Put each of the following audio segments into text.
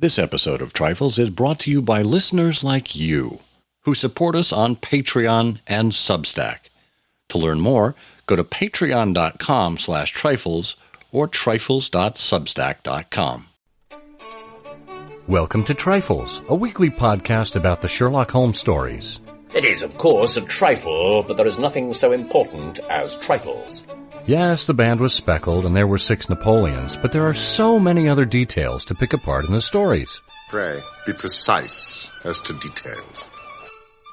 This episode of Trifles is brought to you by listeners like you, who support us on Patreon and Substack. To learn more, go to patreon.com/trifles or trifles.substack.com. Welcome to Trifles, a weekly podcast about the Sherlock Holmes stories. It is, of course, a trifle, but there is nothing so important as trifles. Yes, the band was speckled and there were 6 Napoleons, but there are so many other details to pick apart in the stories. Pray, be precise as to details.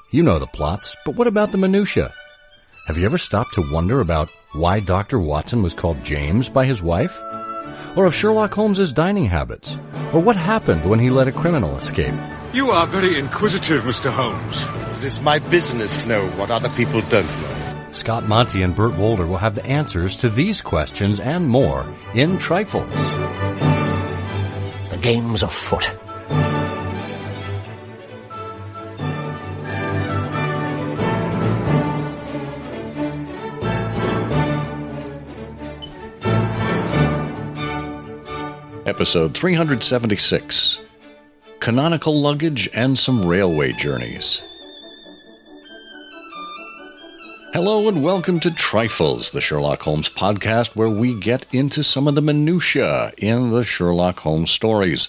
You know the plots, but what about the minutiae? Have you ever stopped to wonder about why Dr. Watson was called James by his wife? Or of Sherlock Holmes' dining habits? Or what happened when he let a criminal escape? You are very inquisitive, Mr. Holmes. It is my business to know what other people don't know. Scott Monty and Burt Wolder will have the answers to these questions and more in Trifles. The game's afoot. Episode 376, Canonical Luggage and Some Railway Journeys. Hello and welcome to Trifles, the Sherlock Holmes podcast where we get into some of the minutiae in the Sherlock Holmes stories.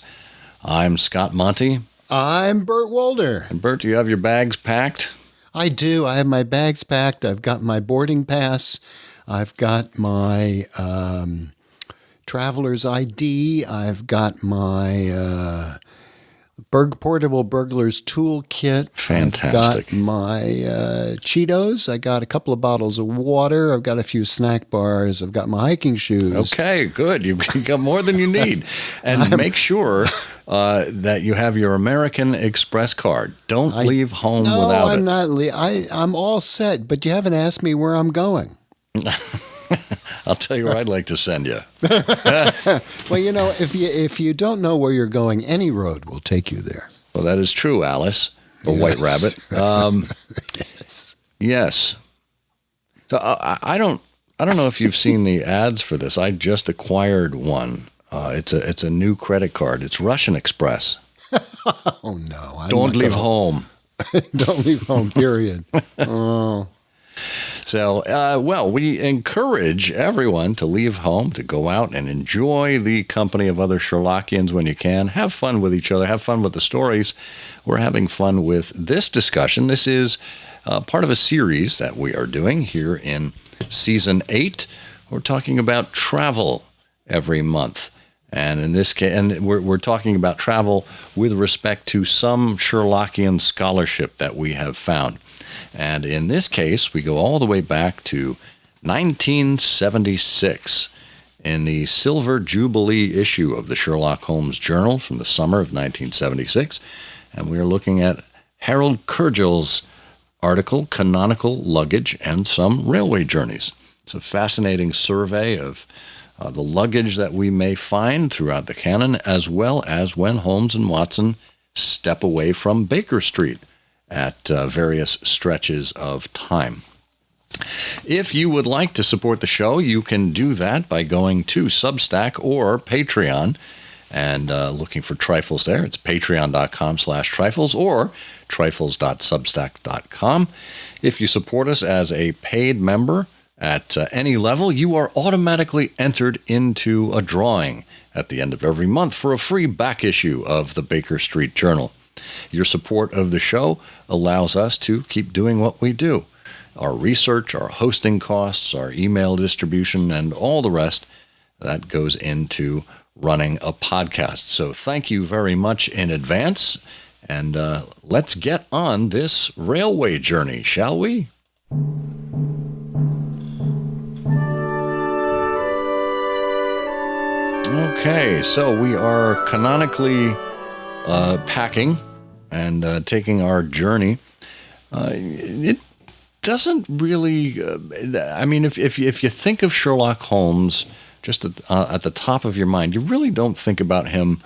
I'm Scott Monty. I'm Burt Wolder. And Burt, do you have your bags packed? I do. I have my bags packed. I've got my boarding pass. I've got my traveler's ID. I've got my portable burglar's toolkit. Fantastic. I've got my Cheetos. I got a couple of bottles of water. I've got a few snack bars. I've got my hiking shoes. Okay, good. You've got more than you need. And make sure that you have your American Express card. Don't leave home without it. No, I'm all set, but you haven't asked me where I'm going. I'll tell you where I'd like to send you. Well, you know, if you don't know where you're going, any road will take you there. Well, that is true, Alice, the White Rabbit. Yes. So I don't know if you've seen the ads for this. I just acquired one. It's a new credit card. It's Russian Express. Oh no! Don't leave home. Don't leave home. Period. Oh. So, we encourage everyone to leave home, to go out and enjoy the company of other Sherlockians when you can. Have fun with each other. Have fun with the stories. We're having fun with this discussion. This is part of a series that we are doing here in Season 8. We're talking about travel every month. And in this case, we're talking about travel with respect to some Sherlockian scholarship that we have found. And in this case, we go all the way back to 1976 in the Silver Jubilee issue of the Sherlock Holmes Journal from the summer of 1976. And we are looking at Harold Curjel's article, Canonical Luggage and Some Railway Journeys. It's a fascinating survey of the luggage that we may find throughout the canon, as well as when Holmes and Watson step away from Baker Street at various stretches of time. If you would like to support the show, you can do that by going to Substack or Patreon and looking for Trifles there. It's patreon.com/trifles or trifles.substack.com. If you support us as a paid member at any level, you are automatically entered into a drawing at the end of every month for a free back issue of the Baker Street Journal. Your support of the show allows us to keep doing what we do. Our research, our hosting costs, our email distribution, and all the rest, that goes into running a podcast. So thank you very much in advance. And let's get on this railway journey, shall we? Okay, so we are canonically packing and taking our journey. It doesn't really, if you think of Sherlock Holmes just at the top of your mind, you really don't think about him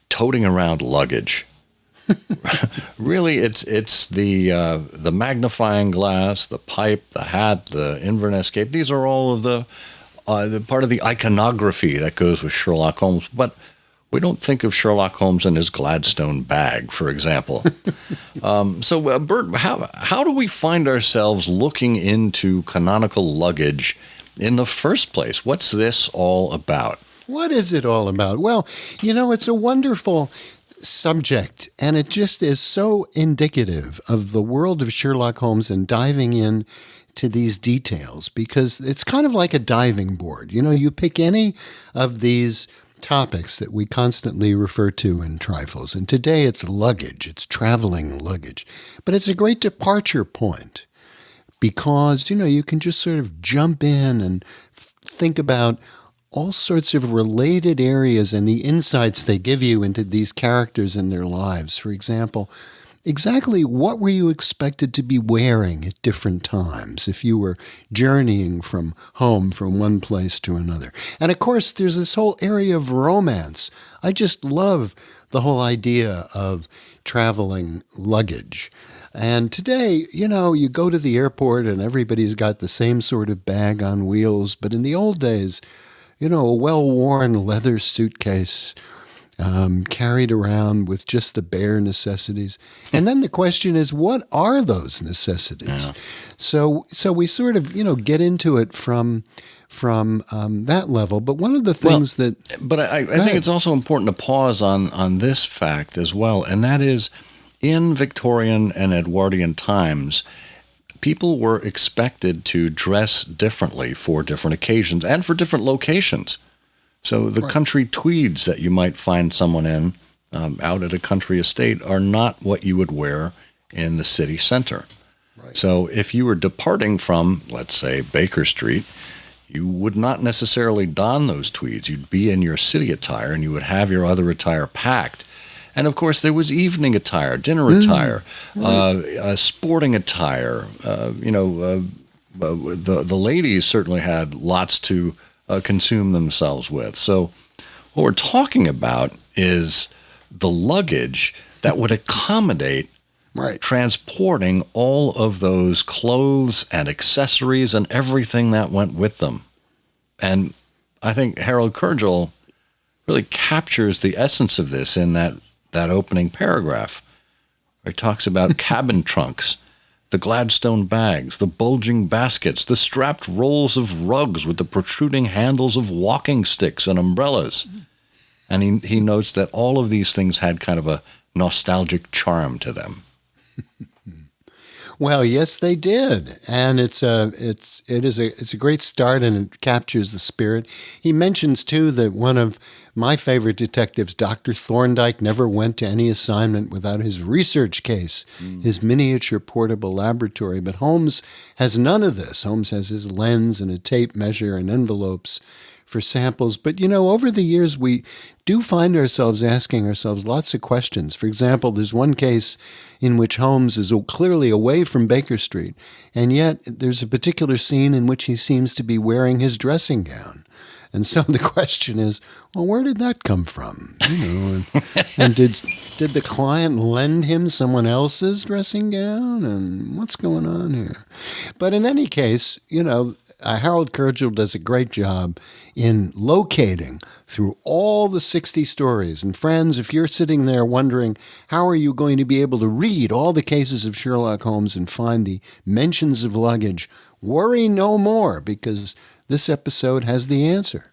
toting around luggage. Really, it's the magnifying glass, the pipe, the hat, the Inverness cape. These are all of the part of the iconography that goes with Sherlock Holmes. But We don't think of Sherlock Holmes and his Gladstone bag, for example. Bert, how do we find ourselves looking into canonical luggage in the first place? What's this all about? What is it all about? Well, it's a wonderful subject, and it just is so indicative of the world of Sherlock Holmes and diving in to these details, because it's kind of like a diving board. You pick any of these topics that we constantly refer to in Trifles, and today it's luggage, it's traveling luggage, but it's a great departure point because, you can just sort of jump in and think about all sorts of related areas and the insights they give you into these characters and their lives. For example, exactly what were you expected to be wearing at different times if you were journeying from home from one place to another? And of course, there's this whole area of romance. I just love the whole idea of traveling luggage. And today, you go to the airport and everybody's got the same sort of bag on wheels. But in the old days, a well-worn leather suitcase carried around with just the bare necessities. And then the question is, what are those necessities? Yeah. So we sort of, get into it from that level. But one of the things I think it's also important to pause on this fact as well, and that is, in Victorian and Edwardian times, people were expected to dress differently for different occasions and for different locations. So the country tweeds that you might find someone in out at a country estate are not what you would wear in the city center. Right. So if you were departing from, let's say, Baker Street, you would not necessarily don those tweeds. You'd be in your city attire and you would have your other attire packed. And, of course, there was evening attire, dinner attire, sporting attire. The ladies certainly had lots to consume themselves with. So what we're talking about is the luggage that would accommodate transporting all of those clothes and accessories and everything that went with them. And I think Harold Curjel really captures the essence of this in that opening paragraph, where he talks about cabin trunks, the Gladstone bags, the bulging baskets, the strapped rolls of rugs with the protruding handles of walking sticks and umbrellas. And he notes that all of these things had kind of a nostalgic charm to them. Well, yes, they did, and it's a great start, and it captures the spirit. He mentions too that one of my favorite detectives, Dr. Thorndyke, never went to any assignment without his research case, his miniature portable laboratory. But Holmes has none of this. Holmes has his lens and a tape measure and envelopes for samples. But, over the years, we do find ourselves asking ourselves lots of questions. For example, there's one case in which Holmes is clearly away from Baker Street, and yet there's a particular scene in which he seems to be wearing his dressing gown. And so the question is, well, where did that come from? And did the client lend him someone else's dressing gown? And what's going on here? But in any case, Harold Curjel does a great job in locating through all the 60 stories. And friends, if you're sitting there wondering, how are you going to be able to read all the cases of Sherlock Holmes and find the mentions of luggage? Worry no more, because this episode has the answer.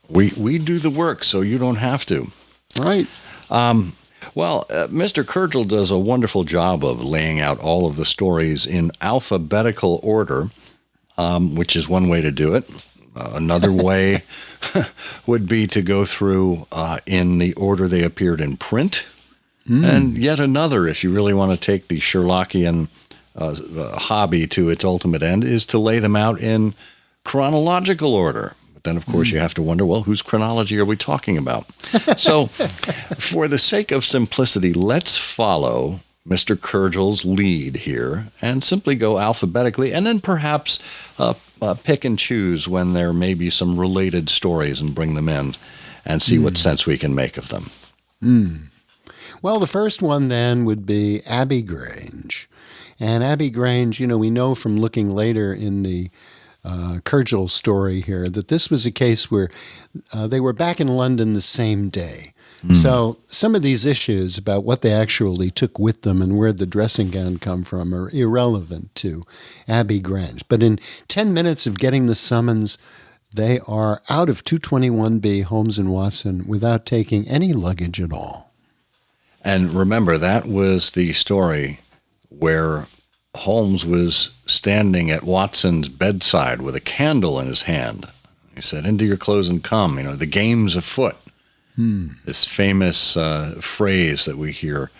We do the work, so you don't have to. Right. Mr. Curjel does a wonderful job of laying out all of the stories in alphabetical order, which is one way to do it. Another way would be to go through in the order they appeared in print. And yet another, if you really want to take the Sherlockian hobby to its ultimate end, is to lay them out in chronological order. But then, of course, you have to wonder, well, whose chronology are we talking about? So for the sake of simplicity, let's follow Mr. Curjel's lead here and simply go alphabetically, and then perhaps pick and choose when there may be some related stories and bring them in and see what sense we can make of them. Well, the first one then would be Abbey Grange. And Abbey Grange, we know from looking later in the Curjel story here, that this was a case where they were back in London the same day. So some of these issues about what they actually took with them and where the dressing gown come from are irrelevant to Abbey Grange. But in 10 minutes of getting the summons, they are out of 221B Holmes and Watson without taking any luggage at all. And remember, that was the story where Holmes was standing at Watson's bedside with a candle in his hand. He said, "Into your clothes and come, the game's afoot." This famous phrase that we hear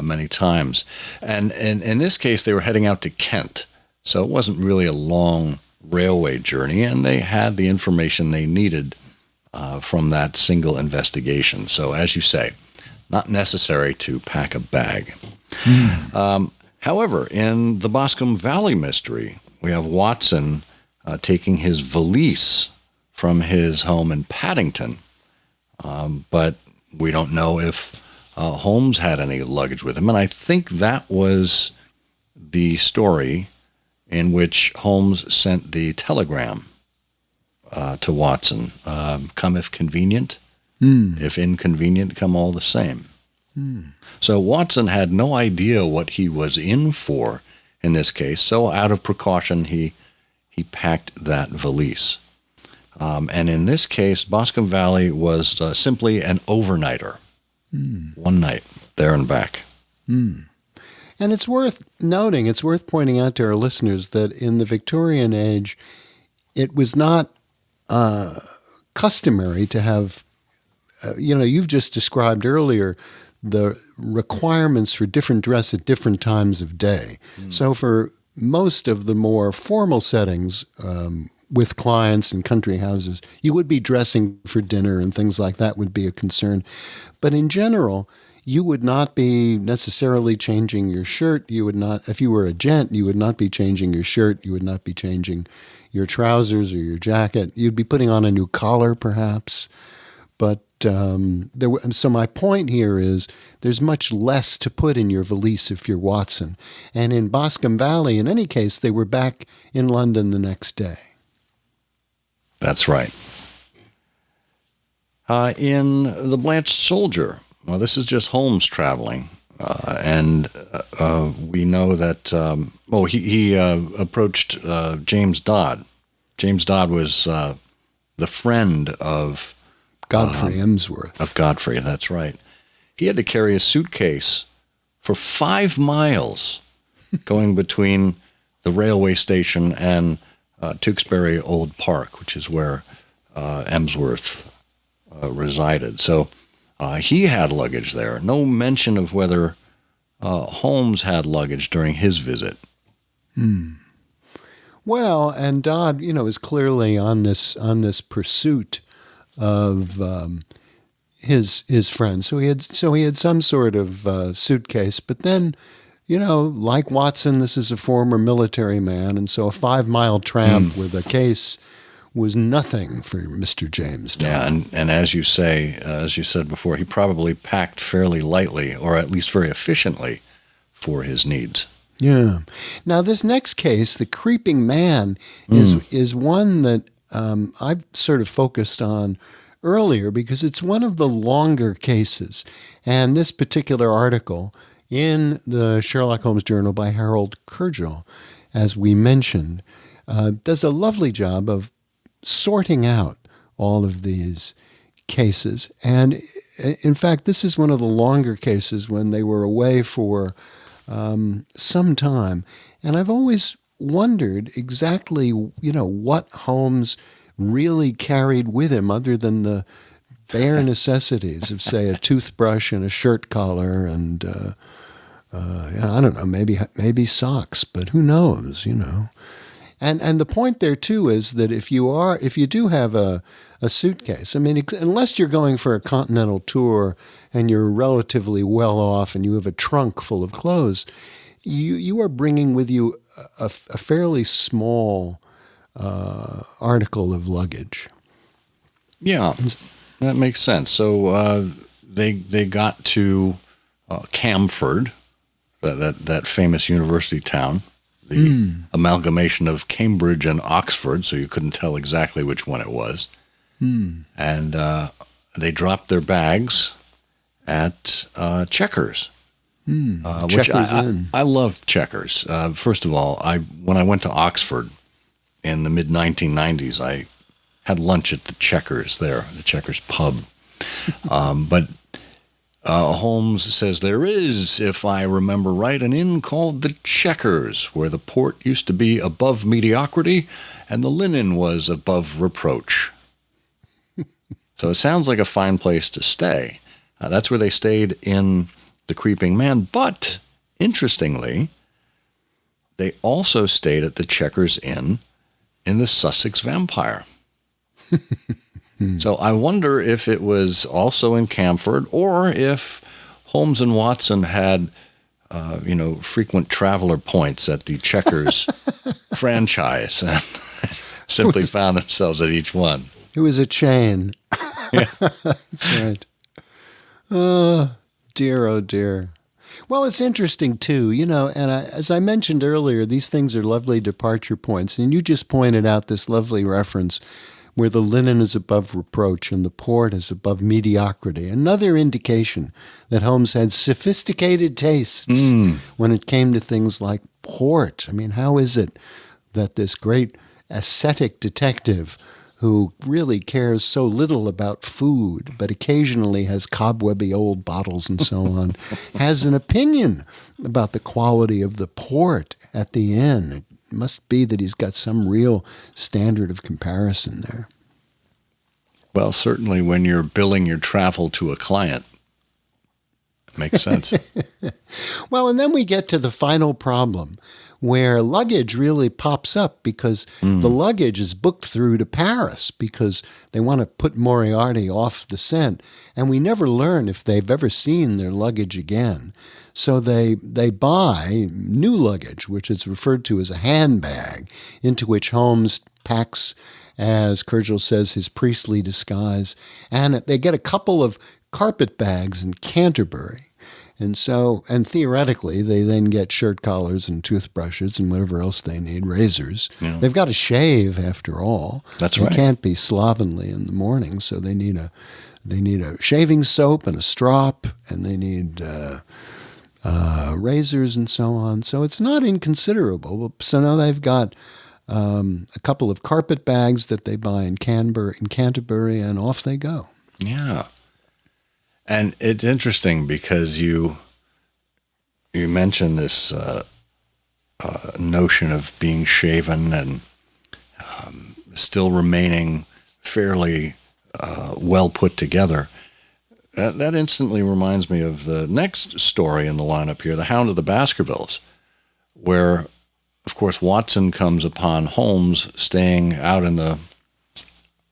many times. And in this case, they were heading out to Kent. So it wasn't really a long railway journey, and they had the information they needed from that single investigation. So as you say, not necessary to pack a bag. However, in the Boscombe Valley mystery, we have Watson taking his valise from his home in Paddington. But we don't know if Holmes had any luggage with him. And I think that was the story in which Holmes sent the telegram to Watson. Come if convenient, if inconvenient, come all the same. So Watson had no idea what he was in for in this case. So out of precaution, he packed that valise. And in this case, Boscombe Valley was simply an overnighter. One night, there and back. And it's worth noting, it's worth pointing out to our listeners that in the Victorian age, it was not customary to have, you've just described earlier the requirements for different dress at different times of day. So for most of the more formal settings, with clients and country houses, you would be dressing for dinner and things like that would be a concern. But in general, you would not be necessarily changing your shirt. You would not, if you were a gent, you would not be changing your shirt. You would not be changing your trousers or your jacket. You'd be putting on a new collar, perhaps. But so my point here is there's much less to put in your valise if you're Watson. And in Boscombe Valley, in any case, they were back in London the next day. That's right. In The Blanched Soldier, well, this is just Holmes traveling, and we know that, he approached James Dodd. James Dodd was the friend of Godfrey Emsworth. Of Godfrey, that's right. He had to carry a suitcase for 5 miles going between the railway station and Tewkesbury Old Park, which is where Emsworth resided. So he had luggage there. No mention of whether Holmes had luggage during his visit. Well, and Dodd, is clearly on this pursuit of his friend. So he had some sort of suitcase, but then, like Watson, this is a former military man, and so a 5-mile tramp with a case was nothing for Mr. James Dodd. Yeah, and as you say, as you said before, he probably packed fairly lightly, or at least very efficiently, for his needs. Yeah. Now, this next case, the creeping man, is one that I've sort of focused on earlier because it's one of the longer cases. And this particular article in the Sherlock Holmes Journal by Harold Curjel, as we mentioned, does a lovely job of sorting out all of these cases. And in fact, this is one of the longer cases when they were away for some time. And I've always wondered exactly, what Holmes really carried with him other than the bare necessities of, say, a toothbrush and a shirt collar and, I don't know, maybe socks, but who knows, And the point there, too, is that if you do have a suitcase, I mean, unless you're going for a continental tour and you're relatively well off and you have a trunk full of clothes, you are bringing with you a fairly small article of luggage. Yeah, that makes sense. So they got to Camford, that famous university town the amalgamation of Cambridge and Oxford, so you couldn't tell exactly which one it was. And they dropped their bags at Checkers. Which I love Checkers. First of all, when I went to Oxford in the mid-1990s, I had lunch at the Checkers there, the Checkers pub. But Holmes says there is, if I remember right, an inn called the Checkers, where the port used to be above mediocrity and the linen was above reproach. So it sounds like a fine place to stay. That's where they stayed in The Creeping Man. But, interestingly, they also stayed at the Checkers Inn in The Sussex Vampire. So I wonder if it was also in Camford, or if Holmes and Watson had, frequent traveler points at the Checkers franchise and simply found themselves at each one. It was a chain. Yeah. That's right. Oh, dear. Well, it's interesting, too, and as I mentioned earlier, these things are lovely departure points. And you just pointed out this lovely reference where the linen is above reproach and the port is above mediocrity. Another indication that Holmes had sophisticated tastes when it came to things like port. I mean, how is it that this great ascetic detective who really cares so little about food, but occasionally has cobwebby old bottles and so on, has an opinion about the quality of the port at the inn? It must be that he's got some real standard of comparison there. Well, certainly when you're billing your travel to a client, it makes sense. Well, and then we get to the final problem, where Luggage really pops up because the Luggage is booked through to Paris because they want to put Moriarty off the scent. And we never learn if they've ever seen their luggage again. So they buy new luggage, which is referred to as a handbag, into which Holmes packs, as Curjel says, his priestly disguise. And they get a couple of carpet bags in Canterbury. And theoretically, they then get shirt collars and toothbrushes and whatever else they need, razors. Yeah. They've got to shave, after all. That's right. They can't be slovenly in the morning, so they need a shaving soap and a strop, and they need razors and so on. So it's not inconsiderable. So now they've got a couple of carpet bags that they buy in Canterbury, and off they go. Yeah. And it's interesting because you mentioned this notion of being shaven and still remaining fairly well put together. That instantly reminds me of the next story in the lineup here, The Hound of the Baskervilles, where, of course, Watson comes upon Holmes staying out in the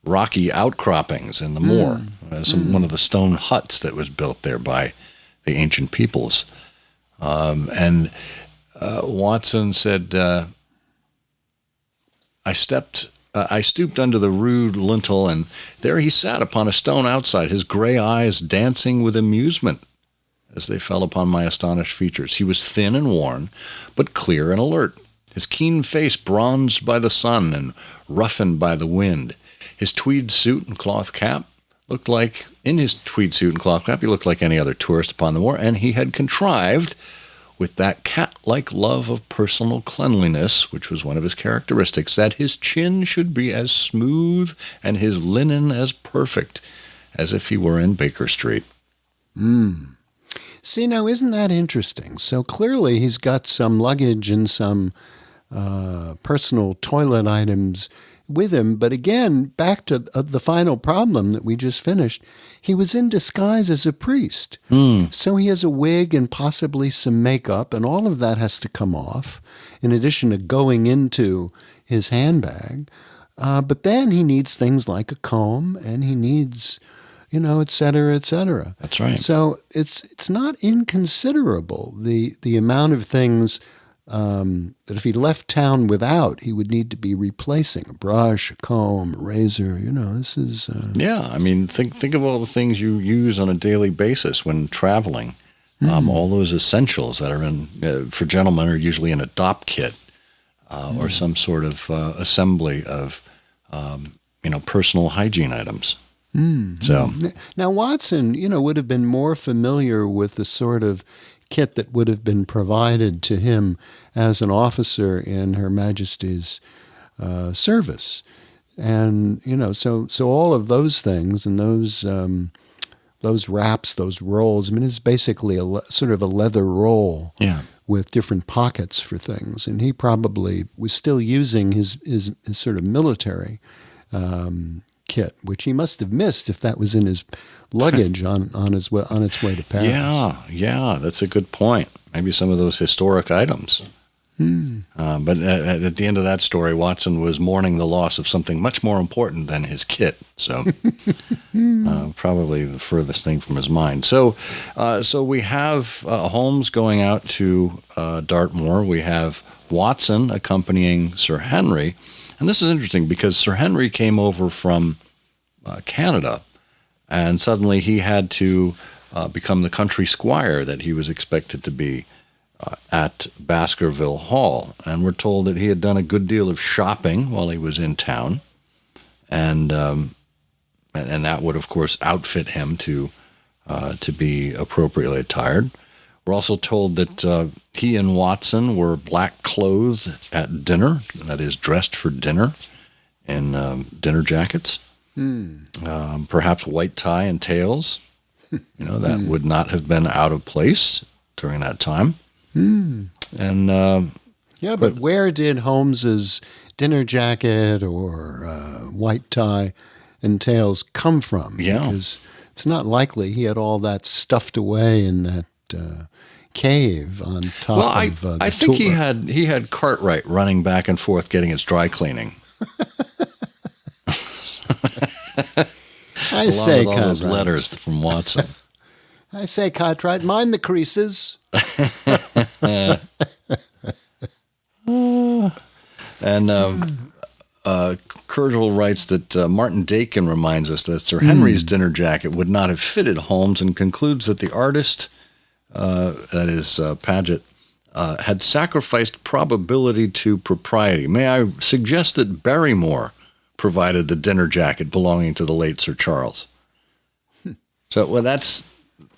rocky outcroppings in the moor, one of the stone huts that was built there by the ancient peoples. And Watson said, I stooped under the rude lintel, and there he sat upon a stone outside, his gray eyes dancing with amusement as they fell upon my astonished features. He was thin and worn, but clear and alert, his keen face bronzed by the sun and roughened by the wind. His tweed suit and cloth cap he looked like any other tourist upon the moor, and he had contrived, with that cat-like love of personal cleanliness, which was one of his characteristics, that his chin should be as smooth and his linen as perfect as if he were in Baker Street. See, now, isn't that interesting? So clearly he's got some luggage and some personal toilet items with him. But again, back to the final problem that we just finished, he was in disguise as a priest. So he has a wig and possibly some makeup, and all of that has to come off, in addition to going into his handbag. But then he needs things like a comb, and he needs, et cetera, et cetera. That's right. So it's not inconsiderable, the amount of things that if he left town without, he would need to be replacing: a brush, a comb, a razor. This is... Yeah, I mean, think of all the things you use on a daily basis when traveling. All those essentials that are in, for gentlemen, are usually in a DOP kit. or some sort of assembly of, personal hygiene items. So Now, Watson, would have been more familiar with the sort of kit that would have been provided to him as an officer in Her Majesty's service. And, so all of those things and those wraps, those rolls, it's basically sort of a leather roll with different pockets for things. And he probably was still using his sort of military kit, which he must have missed if that was in his luggage on its way to Paris. Yeah, that's a good point. Maybe some of those historic items. But at the end of that story, Watson was mourning the loss of something much more important than his kit. So probably the furthest thing from his mind. So we have Holmes going out to Dartmoor. We have Watson accompanying Sir Henry. And this is interesting because Sir Henry came over from Canada, and suddenly he had to become the country squire that he was expected to be at Baskerville Hall. And we're told that he had done a good deal of shopping while he was in town, and that would, of course, outfit him to be appropriately attired. We're also told that he and Watson were black clothed at dinner, that is, dressed for dinner in dinner jackets, perhaps white tie and tails. That would not have been out of place during that time. And but where did Holmes's dinner jacket or white tie and tails come from? Yeah, because it's not likely he had all that stuffed away in that cave on top of the I think tour. he had Cartwright running back and forth getting his dry cleaning. I say, with all those Cartwright. letters from Watson. I say, Cartwright, mind the creases. And Curjel writes that Martin Dakin reminds us that Sir Henry's dinner jacket would not have fitted Holmes, and concludes that the artist, that is Paget, had sacrificed probability to propriety. May I suggest that Barrymore provided the dinner jacket belonging to the late Sir Charles? So,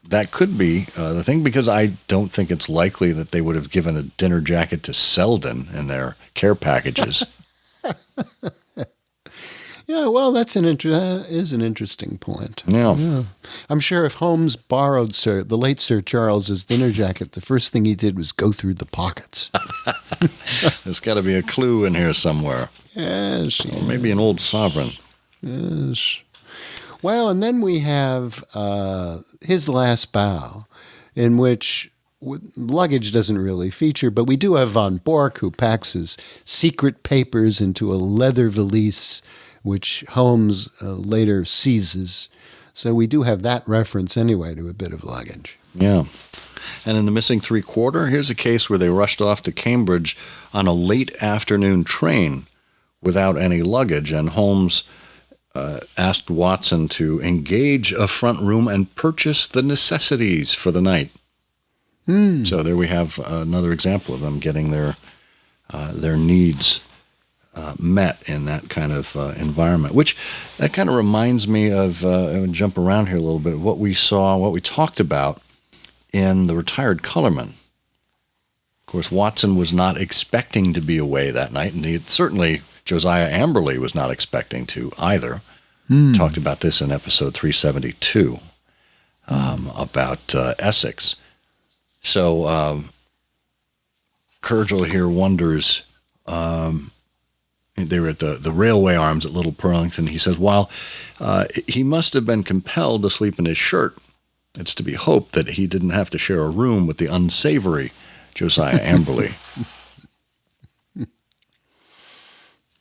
that could be the thing, because I don't think it's likely that they would have given a dinner jacket to Selden in their care packages. Yeah, well, that's is an interesting point. Yeah. I'm sure if Holmes borrowed the late Sir Charles's dinner jacket, the first thing he did was go through the pockets. There's got to be a clue in here somewhere. Yes. Or maybe an old sovereign. Yes. Well, and then we have His Last Bow, in which luggage doesn't really feature, but we do have Von Bork, who packs his secret papers into a leather valise, which Holmes later seizes. So we do have that reference anyway to a bit of luggage. Yeah. And in The Missing Three-Quarter, here's a case where they rushed off to Cambridge on a late afternoon train without any luggage, and Holmes asked Watson to engage a front room and purchase the necessities for the night. So there we have another example of them getting their needs met in that kind of environment, which that kind of reminds me of, I would jump around here a little bit, what we talked about in The Retired Colorman. Of course, Watson was not expecting to be away that night, and certainly Josiah Amberley was not expecting to either. Talked about this in episode 372 about Essex. So Curjel here wonders, they were at the railway arms at Little Purlington. He says, while he must have been compelled to sleep in his shirt, it's to be hoped that he didn't have to share a room with the unsavory Josiah Amberley.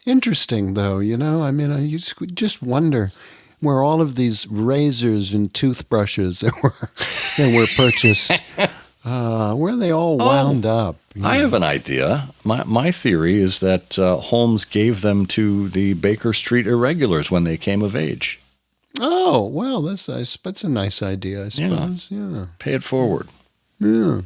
Interesting, though, I just wonder where all of these razors and toothbrushes that were purchased, where they all wound up. I have an idea. My theory is that Holmes gave them to the Baker Street irregulars when they came of age. Oh, well, that's a nice idea, I suppose. Yeah. Pay it forward. Yeah.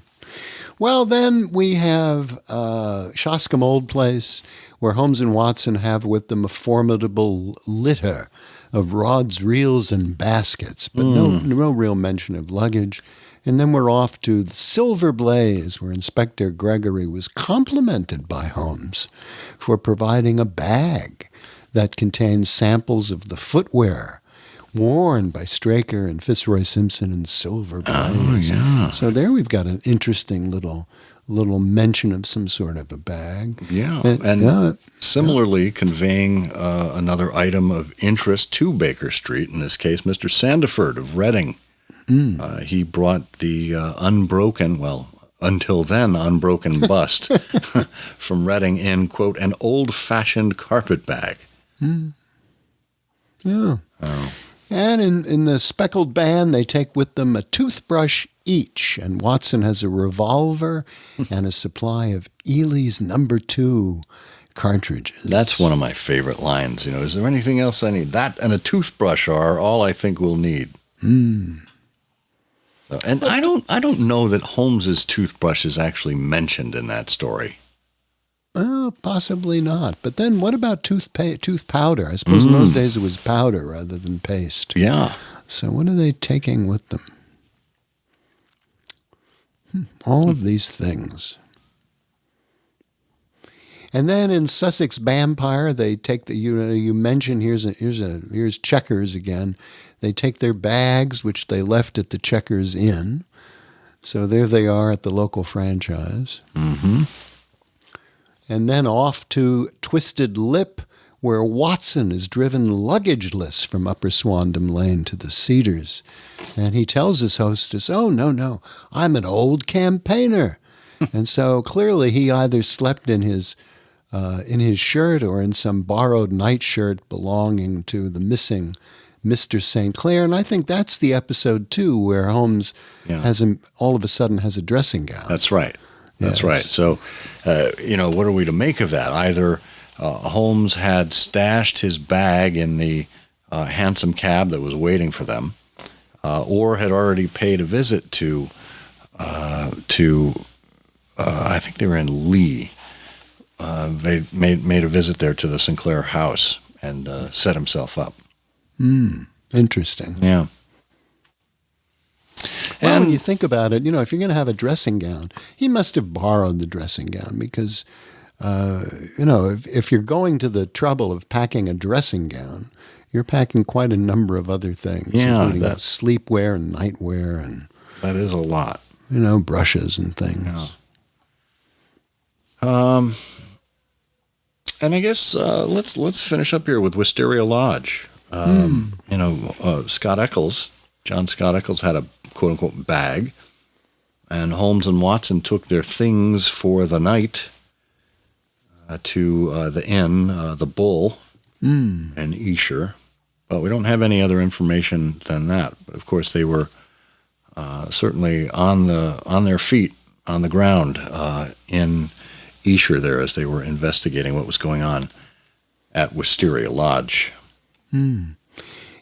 Well, then we have Shoscombe Old Place, where Holmes and Watson have with them a formidable litter of rods, reels, and baskets, but no real mention of luggage. And then we're off to the Silver Blaze, where Inspector Gregory was complimented by Holmes for providing a bag that contains samples of the footwear worn by Straker and Fitzroy Simpson and Silver Blaze. Oh, yeah. So there we've got an interesting little mention of some sort of a bag. Yeah, and similarly conveying another item of interest to Baker Street, in this case, Mr. Sandiford of Reading. He brought the until then unbroken bust from Reading in, quote, an old-fashioned carpet bag. Yeah. Oh. And in the Speckled Band, they take with them a toothbrush each, and Watson has a revolver and a supply of Ely's No. 2 cartridges. That's one of my favorite lines. You know, is there anything else I need? That and a toothbrush are all I think we'll need. And I don't know that Holmes's toothbrush is actually mentioned in that story. Possibly not. But then what about tooth powder? I suppose in those days it was powder rather than paste. Yeah. So what are they taking with them? All of these things. And then in Sussex Vampire, they take you mentioned here's Checkers again. They take their bags, which they left at the Checkers Inn. So there they are at the local franchise. Mm-hmm. And then off to Twisted Lip, where Watson is driven luggageless from Upper Swandam Lane to the Cedars. And he tells his hostess, oh, no, I'm an old campaigner. And so clearly he either slept in his shirt or in some borrowed nightshirt belonging to the missing Mr. St. Clair. And I think that's the episode, too, where Holmes all of a sudden has a dressing gown. That's right. That's right. So, what are we to make of that? Either Holmes had stashed his bag in the hansom cab that was waiting for them, or had already paid a visit to I think they were in Lee. They made a visit there to the Sinclair house and set himself up. Interesting. Yeah. Well, And when you think about it, if you're going to have a dressing gown, he must have borrowed the dressing gown because, if you're going to the trouble of packing a dressing gown, you're packing quite a number of other things, including sleepwear and nightwear and that is a lot. Brushes and things. Yeah. And I guess let's finish up here with Wisteria Lodge. Scott Eccles, John Scott Eccles had a quote-unquote bag, and Holmes and Watson took their things for the night to the inn, the Bull, in Esher. But we don't have any other information than that. But of course, they were certainly on their feet, on the ground in Esher there as they were investigating what was going on at Wisteria Lodge.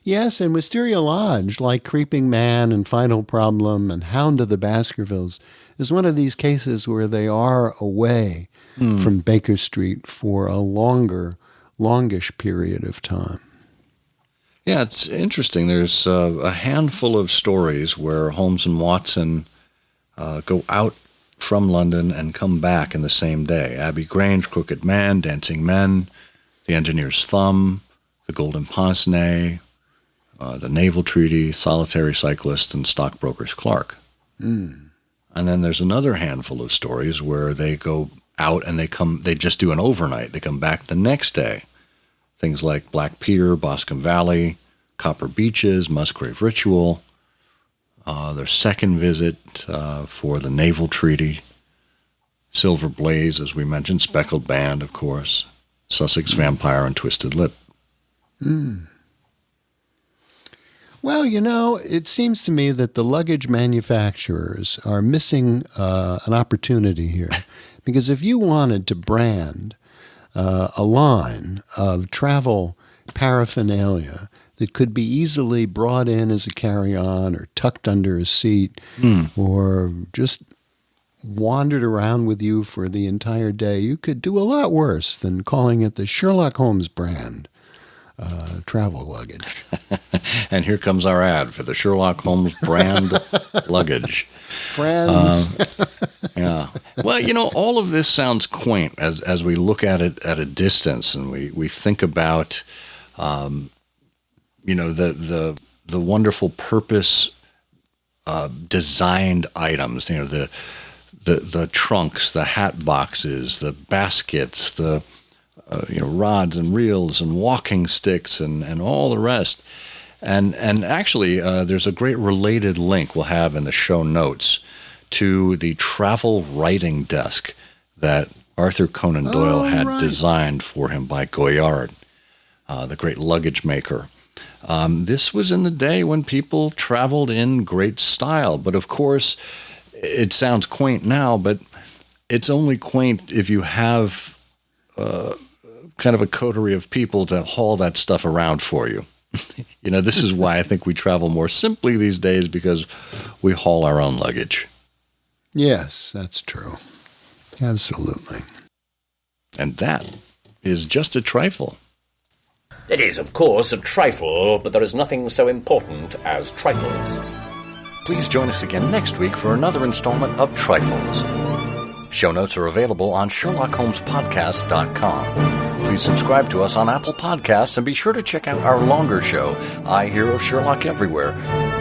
Yes, and Wisteria Lodge, like Creeping Man and Final Problem and Hound of the Baskervilles, is one of these cases where they are away from Baker Street for a longish period of time. Yeah, it's interesting. There's a handful of stories where Holmes and Watson go out from London and come back in the same day. Abbey Grange, Crooked Man, Dancing Men, The Engineer's Thumb, The Golden Pince-Nez, the Naval Treaty, Solitary Cyclist, and Stockbroker's Clerk. And then there's another handful of stories where they go out and they just do an overnight. They come back the next day. Things like Black Peter, Boscombe Valley, Copper Beaches, Musgrave Ritual, their second visit for the Naval Treaty, Silver Blaze, as we mentioned, Speckled Band, of course, Sussex Vampire, and Twisted Lip. Well, it seems to me that the luggage manufacturers are missing an opportunity here. Because if you wanted to brand a line of travel paraphernalia that could be easily brought in as a carry-on or tucked under a seat or just wandered around with you for the entire day, you could do a lot worse than calling it the Sherlock Holmes brand travel luggage. And here comes our ad for the Sherlock Holmes brand luggage. Friends. Yeah. Well, all of this sounds quaint as we look at it at a distance, and we think about, the wonderful purpose designed items. The trunks, the hat boxes, the baskets, the rods and reels and walking sticks and all the rest. And actually, there's a great related link we'll have in the show notes to the travel writing desk that Arthur Conan Doyle had designed for him by Goyard, the great luggage maker. This was in the day when people traveled in great style. But of course, it sounds quaint now, but it's only quaint if you have kind of a coterie of people to haul that stuff around for you. This is why I think we travel more simply these days, because we haul our own luggage. Yes, that's true. Absolutely. And that is just a trifle. It is, of course, a trifle, but there is nothing so important as trifles. Please join us again next week for another installment of Trifles. Show notes are available on SherlockHolmesPodcast.com. Please subscribe to us on Apple Podcasts and be sure to check out our longer show, I Hear of Sherlock Everywhere,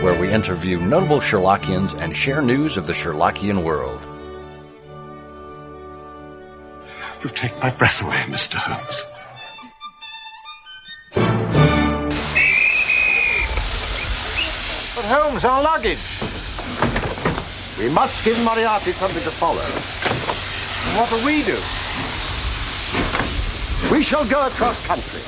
where we interview notable Sherlockians and share news of the Sherlockian world. You've taken my breath away, Mr. Holmes. But Holmes, our luggage. We must give Moriarty something to follow. What do? We shall go across country.